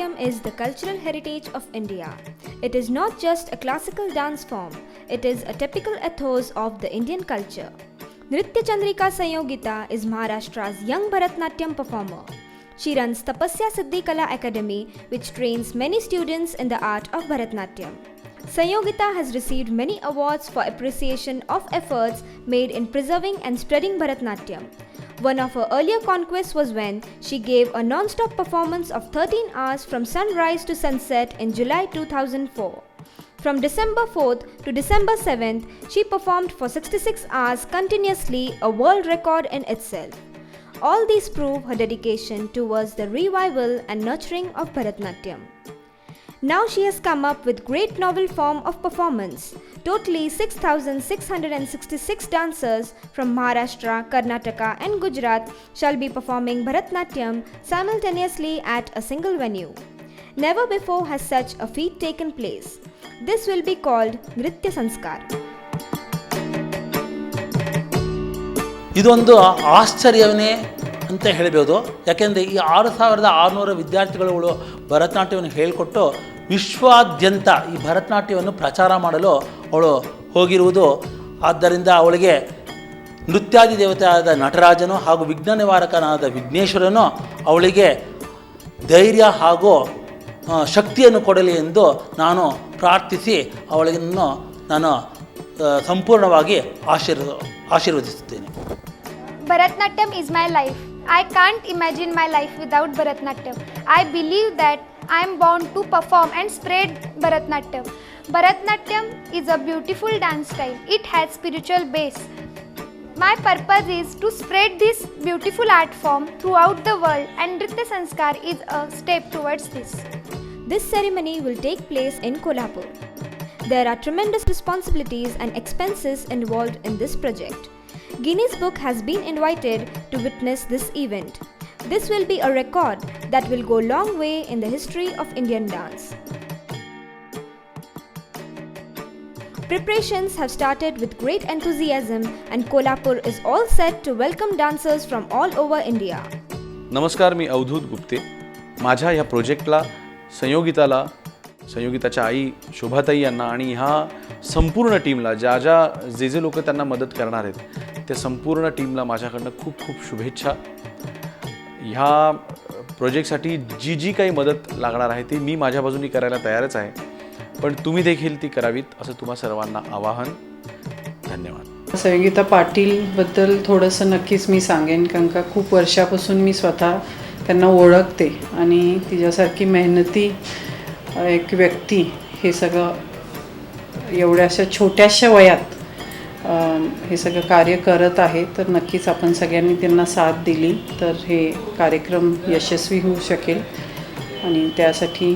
Bharatanatyam is the cultural heritage of India. It is not just a classical dance form, it is a typical ethos of the Indian culture. Nritya Chandrika Sanyogita is Maharashtra's young Bharatanatyam performer. She runs Tapasya Siddhi Kala Academy, which trains many students in the art of Bharatanatyam. Sanyogita has received many awards for appreciation of efforts made in preserving and spreading Bharatanatyam. One of her earlier conquests was when she gave a non-stop performance of 13 hours from sunrise to sunset in July 2004. From December 4th to December 7th, she performed for 66 hours continuously, a world record in itself. All these prove her dedication towards the revival and nurturing of Bharatanatyam. Now she has come up with great novel form of performance. Totally 6,666 dancers from Maharashtra, Karnataka and Gujarat shall be performing Bharatanatyam simultaneously at a single venue. Never before has such a feat taken place. This will be called Nritya Sanskar. ಇದೊಂದು ಆಶ್ಚರ್ಯವೇ ಅಂತ ಹೇಳಬಹುದು. ಯಾಕೆಂದರೆ ಈ 6,600 ವಿದ್ಯಾರ್ಥಿಗಳು ಭರತನಾಟ್ಯವನ್ನು ಹೇಳಿಕೊಟ್ಟು ವಿಶ್ವಾದ್ಯಂತ ಈ ಭರತನಾಟ್ಯವನ್ನು ಪ್ರಚಾರ ಮಾಡಲು ಅವಳು ಹೋಗಿರುವುದು. ಆದ್ದರಿಂದ ಅವಳಿಗೆ ನೃತ್ಯಾದಿ ದೇವತೆಯಾದ ನಟರಾಜನು ಹಾಗೂ ವಿಘ್ನ ನಿವಾರಕನಾದ ವಿಘ್ನೇಶ್ವರನು ಅವಳಿಗೆ ಧೈರ್ಯ ಹಾಗೂ ಶಕ್ತಿಯನ್ನು ಕೊಡಲಿ ಎಂದು ನಾನು ಪ್ರಾರ್ಥಿಸಿ ಅವಳನ್ನು ನಾನು ಸಂಪೂರ್ಣವಾಗಿ ಆಶೀರ್ವದಿಸುತ್ತೇನೆ. Bharatanatyam is my life. I can't imagine my life without Bharatanatyam. I believe that I am born to perform and spread Bharatanatyam. Bharatanatyam is a beautiful dance style. It has spiritual base. My purpose is to spread this beautiful art form throughout the world, and Nritya Sanskar is a step towards this. This ceremony will take place in Kolhapur. There are tremendous responsibilities and expenses involved in this project. Guinness Book has been invited to witness this event. This will be a record that will go a long way in the history of Indian dance. Preparations have started with great enthusiasm and Kolhapur is all set to welcome dancers from all over India. नमस्कार, मी अवधूत गुप्ते. माझ्या ह्या प्रोजेक्टला संयोगिताच्या आई शोभाताई यांना आणि ह्या संपूर्ण टीमला जे लोक त्यांना मदत करणार आहेत त्या संपूर्ण टीमला माझ्याकडनं खूप खूप शुभेच्छा. ह्या प्रोजेक्टसाठी जी काही मदत लागणार आहे ती मी माझ्या बाजूनी करायला तयारच आहे, पण तुम्ही देखील ती करावीत असं तुम्हा सर्वांना आवाहन. धन्यवाद. संयोगिता पाटीलबद्दल थोडंसं नक्कीच मी सांगेन, कारण का खूप वर्षापासून मी स्वतः त्यांना ओळखते आणि तिच्यासारखी मेहनती एक व्यक्ती हे सगळं एवढ्याशा छोट्याशा वयात हे सगळं कार्य करत आहे. तर नक्कीच आपण सगळ्यांनी त्यांना साथ दिली तर हे कार्यक्रम यशस्वी होऊ शकेल आणि त्यासाठी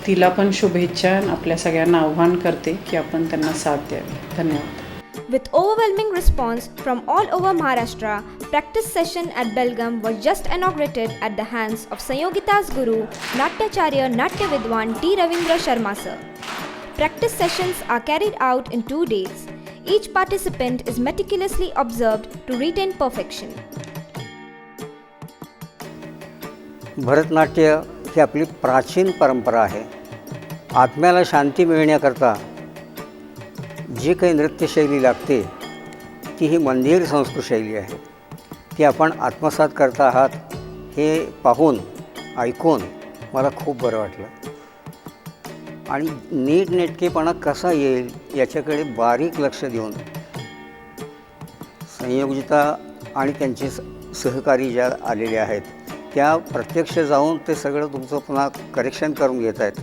तिला पण शुभेच्छा. आपल्या सगळ्यांना आव्हान करते की आपण त्यांना साथ द्यावी. धन्यवाद. With overwhelming response from all over Maharashtra, practice session at Belgaum was just inaugurated at the hands of Sanyogita's guru, Natyacharya Natya Vidwan T. Ravindra Sharma sir. Practice sessions are carried out in 2 days. Each participant is meticulously observed to retain perfection. Bharatanatya ही आपली प्राचीन परंपरा आहे. आत्म्याला शांती मिळण्याकरता जी काही नृत्यशैली लागते ती ही मंदिर संस्कृत शैली आहे. ती आपण आत्मसात करता आहात हे पाहून ऐकून मला खूप बरं वाटलं आणि नीटनेटकेपणा कसा येईल याच्याकडे बारीक लक्ष देऊन संयोगिता आणि त्यांचे सहकारी ज्या आलेले आहेत त्या प्रत्यक्ष जाऊन ते सगळं तुमचं पुन्हा करेक्शन करून घेत आहेत.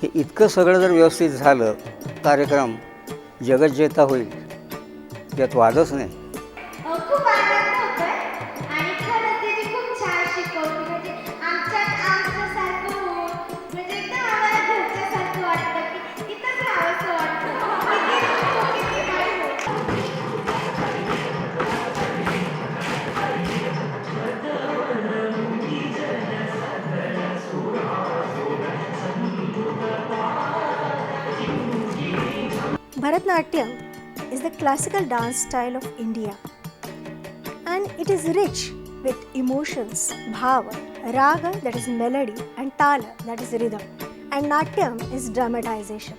हे इतकं सगळं जर व्यवस्थित झालं कार्यक्रम जगज्जेता होईल, यात वादच नाही. खूप आनंद होतोय आणि खरंच तिने खूप छान शिकवली. म्हणजे आमच्यासारखं होऊन म्हणजे एकदम आम्हाला घरच्यासारखं वाटतं की इथंच राहावंसं वाटतं. किती भारी Bharatanatyam is the classical dance style of India, and it is rich with emotions, bhava, Raga, that is melody, and Tala, that is rhythm, and Natyam is dramatization.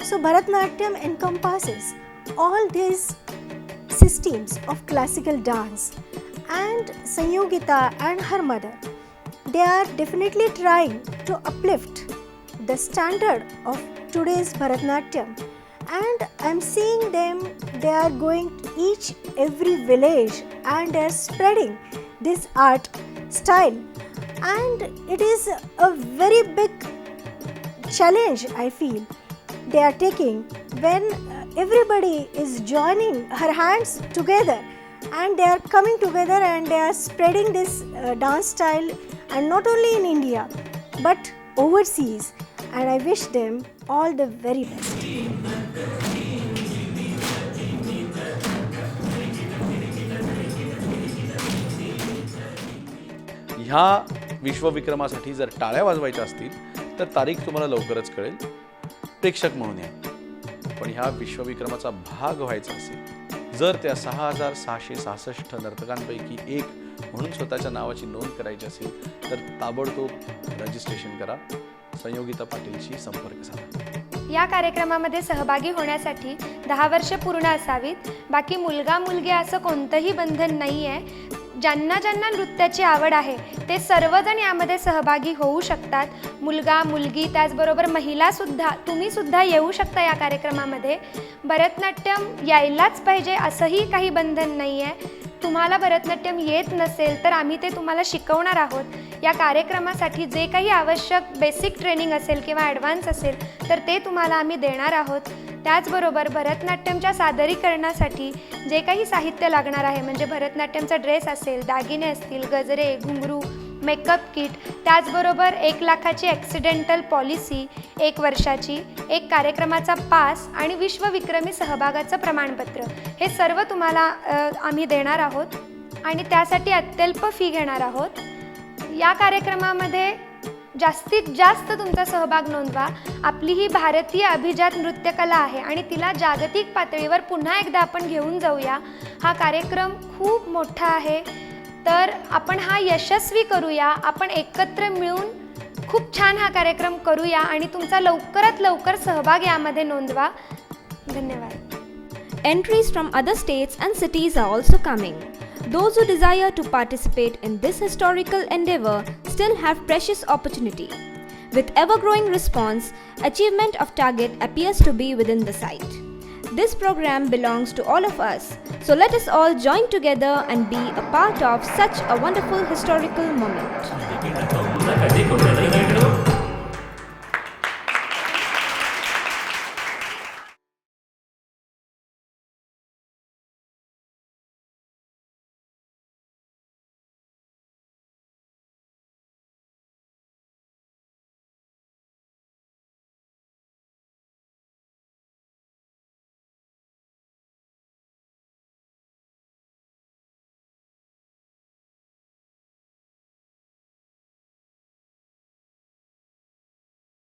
So Bharatnatyam encompasses all these systems of classical dance, and Sanyogita and her mother, they are definitely trying to uplift the standard of today's Bharatnatyam, and I'm seeing them, they are going to each every village and they are spreading this art style, and it is a very big challenge I feel they are taking when everybody is joining her hands together and they are coming together and they are spreading this dance style, and not only in India but overseas, and I wish them all the very best. ह्या विश्वविक्रमासाठी जर टाळ्या वाजवायच्या असतील तर तारीख तुम्हाला लवकरच कळेल, प्रेक्षक म्हणून या. पण ह्या विश्वविक्रमाचा भाग व्हायचा असेल, जर त्या 6,666 नर्तकांपैकी एक म्हणून स्वतःच्या नावाची नोंद करायची असेल तर ताबडतोब रजिस्ट्रेशन करा. संयोगिता पाटीलशी संपर्क साधा. या कार्यक्रमामध्ये सहभागी होण्यासाठी 10 वर्षे पूर्ण असावीत. बाकी मुलगा मुलगी असं कोणतंही बंधन नाही आहे. ज्यांना ज्यांना नृत्याची आवड आहे ते सर्वजण यामध्ये सहभागी होऊ शकतात. मुलगा मुलगी त्याचबरोबर महिलासुद्धा, तुम्हीसुद्धा येऊ शकता या कार्यक्रमामध्ये. भरतनाट्यम यायलाच पाहिजे असंही काही बंधन नाही आहे. तुम्हाला भरतनाट्यम येत नसेल तर आम्ही ते तुम्हाला शिकवणार आहोत. या कार्यक्रमासाठी जे काही आवश्यक बेसिक ट्रेनिंग असेल किंवा ॲडव्हान्स असेल तर ते तुम्हाला आम्ही देणार आहोत. त्याचबरोबर भरतनाट्यमच्या सादरीकरणासाठी जे काही साहित्य लागणार आहे, म्हणजे भरतनाट्यमचा ड्रेस असेल, दागिने असतील, गजरे, घुंगरू, मेकअप किट, त्याचबरोबर 1 लाखाची ॲक्सिडेंटल पॉलिसी, 1 वर्षाची, एक कार्यक्रमाचा पास आणि विश्वविक्रमी सहभागाचं प्रमाणपत्र, हे सर्व तुम्हाला आम्ही देणार आहोत आणि त्यासाठी अत्यल्प फी घेणार आहोत. या कार्यक्रमामध्ये जास्तीत जास्त तुमचा सहभाग नोंदवा. आपली ही भारतीय अभिजात नृत्यकला आहे आणि तिला जागतिक पातळीवर पुन्हा एकदा आपण घेऊन जाऊया. हा कार्यक्रम खूप मोठा आहे, तर आपण हा यशस्वी करूया. आपण एकत्र मिळून खूप छान हा कार्यक्रम करूया आणि तुमचा लवकरात लवकर सहभाग यामध्ये नोंदवा. धन्यवाद. Entries from other states and cities are also coming. Those who desire to participate in this historical endeavor still have precious opportunity. With ever-growing response, achievement of target appears to be within the sight. This program belongs to all of us, so let us all join together and be a part of such a wonderful historical moment.